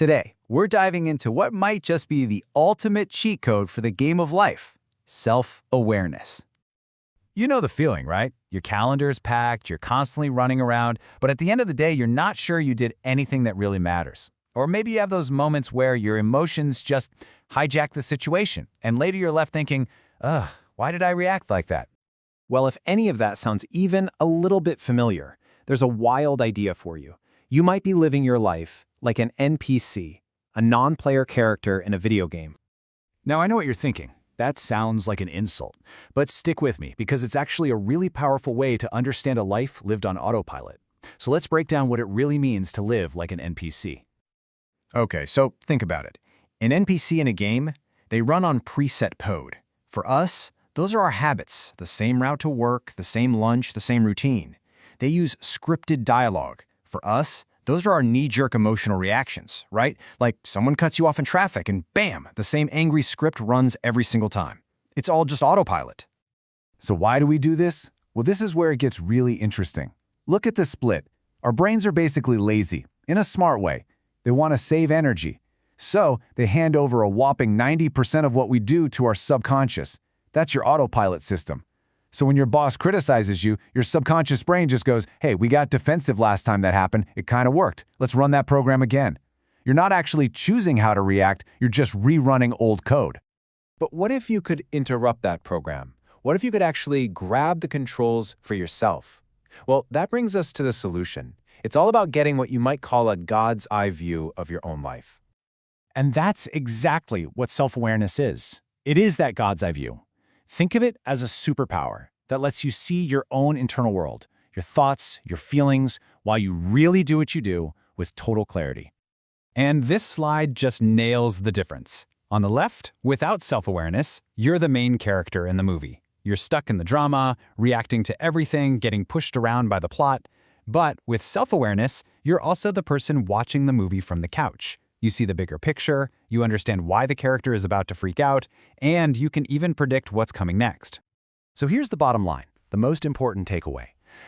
Today, we're diving into what might just be the ultimate cheat code for the game of life: self-awareness. You know the feeling, right? Your calendar's packed, you're constantly running around, but at the end of the day, you're not sure you did anything that really matters. Or maybe you have those moments where your emotions just hijack the situation, and later you're left thinking, ugh, why did I react like that? Well, if any of that sounds even a little bit familiar, there's a wild idea for you. You might be living your life like an NPC, a non-player character in a video game. Now, I know what you're thinking. That sounds like an insult. But stick with me, because it's actually a really powerful way to understand a life lived on autopilot. So let's break down what it really means to live like an NPC. Okay, so think about it. An NPC in a game, they run on preset code. For us, those are our habits, the same route to work, the same lunch, the same routine. They use scripted dialogue. For us, those are our knee-jerk emotional reactions, right? Like someone cuts you off in traffic and bam, the same angry script runs every single time. It's all just autopilot. So why do we do this? Well, this is where it gets really interesting. Look at the split. Our brains are basically lazy, in a smart way. They want to save energy. So they hand over a whopping 90% of what we do to our subconscious. That's your autopilot system. So when your boss criticizes you, your subconscious brain just goes, hey, we got defensive last time that happened. It kind of worked. Let's run that program again. You're not actually choosing how to react. You're just rerunning old code. But what if you could interrupt that program? What if you could actually grab the controls for yourself? Well, that brings us to the solution. It's all about getting what you might call a God's eye view of your own life. And that's exactly what self-awareness is. It is that God's eye view. Think of it as a superpower that lets you see your own internal world, your thoughts, your feelings, while you really do what you do with total clarity. And this slide just nails the difference. On the left, without self-awareness, you're the main character in the movie. You're stuck in the drama, reacting to everything, getting pushed around by the plot. But with self-awareness, you're also the person watching the movie from the couch. You see the bigger picture, you understand why the character is about to freak out, and you can even predict what's coming next. So here's the bottom line, the most important takeaway.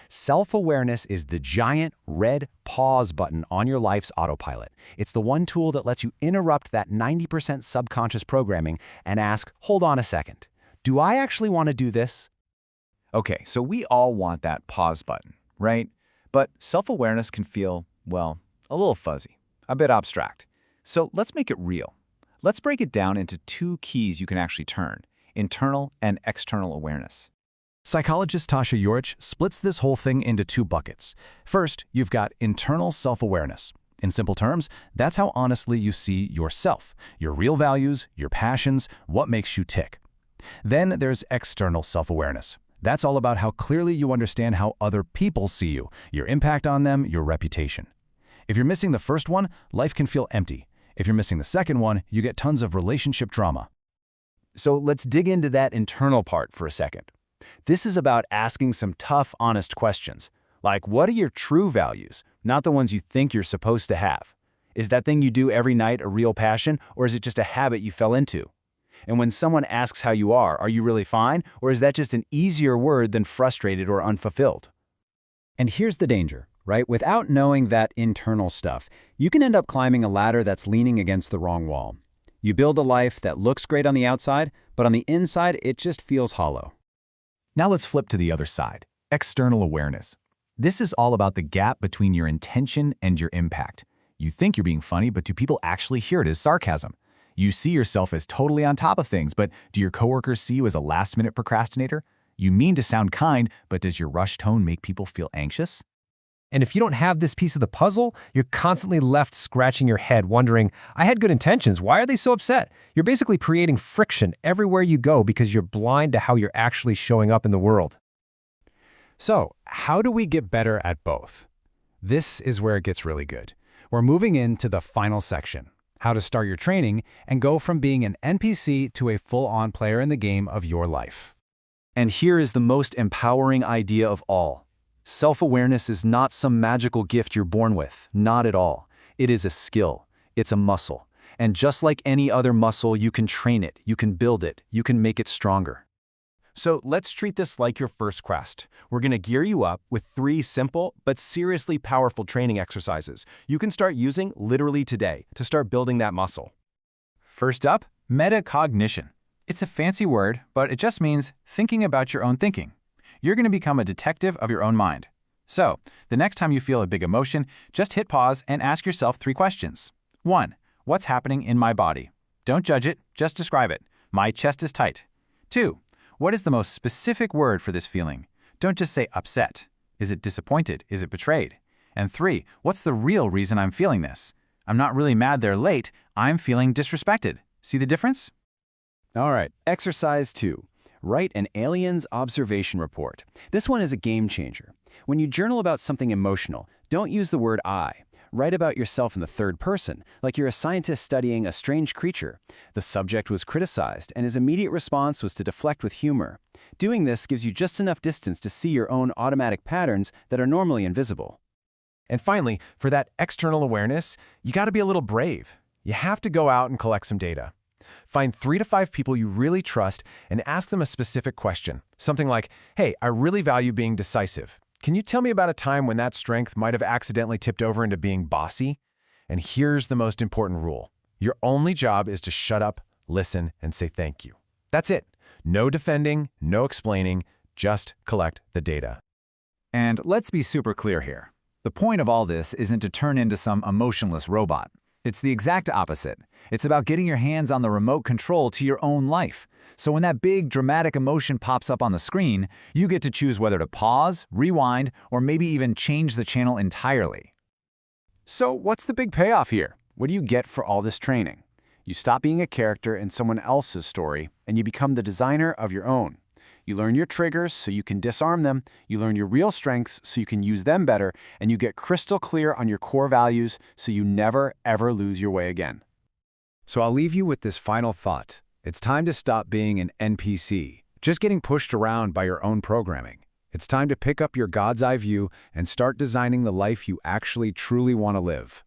Self-awareness is the giant red pause button on your life's autopilot. It's the one tool that lets you interrupt that 90% subconscious programming and ask, hold on a second, do I actually want to do this? Okay, so we all want that pause button, right? But self-awareness can feel, well, a little fuzzy, a bit abstract. So let's make it real. Let's break it down into two keys you can actually turn: internal and external awareness. Psychologist Tasha Eurich splits this whole thing into two buckets. First, you've got internal self-awareness. In simple terms, that's how honestly you see yourself, your real values, your passions, what makes you tick. Then there's external self-awareness. That's all about how clearly you understand how other people see you, your impact on them, your reputation. If you're missing the first one, life can feel empty. If you're missing the second one, you get tons of relationship drama. So let's dig into that internal part for a second. This is about asking some tough, honest questions. Like, what are your true values, not the ones you think you're supposed to have? Is that thing you do every night a real passion, or is it just a habit you fell into? And when someone asks how you are you really fine, or is that just an easier word than frustrated or unfulfilled? And here's the danger, right? Without knowing that internal stuff, you can end up climbing a ladder that's leaning against the wrong wall. You build a life that looks great on the outside, but on the inside, it just feels hollow. Now let's flip to the other side, external awareness. This is all about the gap between your intention and your impact. You think you're being funny, but do people actually hear it as sarcasm? You see yourself as totally on top of things, but do your coworkers see you as a last-minute procrastinator? You mean to sound kind, but does your rush tone make people feel anxious? And if you don't have this piece of the puzzle, you're constantly left scratching your head, wondering, I had good intentions, why are they so upset? You're basically creating friction everywhere you go because you're blind to how you're actually showing up in the world. So, how do we get better at both? This is where it gets really good. We're moving into the final section, how to start your training and go from being an NPC to a full-on player in the game of your life. And here is the most empowering idea of all. Self-awareness is not some magical gift you're born with, not at all. It is a skill. It's a muscle. And just like any other muscle, you can train it, you can build it, you can make it stronger. So let's treat this like your first quest. We're going to gear you up with 3 simple but seriously powerful training exercises you can start using literally today to start building that muscle. First up, metacognition. It's a fancy word, but it just means thinking about your own thinking. You're going to become a detective of your own mind. So, the next time you feel a big emotion, just hit pause and ask yourself 3 questions. 1. What's happening in my body? Don't judge it, just describe it. My chest is tight. 2. What is the most specific word for this feeling? Don't just say upset. Is it disappointed? Is it betrayed? And 3. What's the real reason I'm feeling this? I'm not really mad they're late, I'm feeling disrespected. See the difference? All right, exercise 2. Write an alien's observation report. This one is a game changer. When you journal about something emotional, don't use the word I. Write about yourself in the third person, like you're a scientist studying a strange creature. The subject was criticized, and his immediate response was to deflect with humor. Doing this gives you just enough distance to see your own automatic patterns that are normally invisible. And finally, for that external awareness, you got to be a little brave. You have to go out and collect some data. Find 3 to 5 people you really trust and ask them a specific question. Something like, hey, I really value being decisive. Can you tell me about a time when that strength might have accidentally tipped over into being bossy? And here's the most important rule. Your only job is to shut up, listen, and say thank you. That's it. No defending, no explaining, just collect the data. And let's be super clear here. The point of all this isn't to turn into some emotionless robot. It's the exact opposite. It's about getting your hands on the remote control to your own life. So when that big, dramatic emotion pops up on the screen, you get to choose whether to pause, rewind, or maybe even change the channel entirely. So what's the big payoff here? What do you get for all this training? You stop being a character in someone else's story, and you become the designer of your own. You learn your triggers so you can disarm them, you learn your real strengths so you can use them better, and you get crystal clear on your core values so you never, ever lose your way again. So I'll leave you with this final thought. It's time to stop being an NPC, just getting pushed around by your own programming. It's time to pick up your God's eye view and start designing the life you actually truly want to live.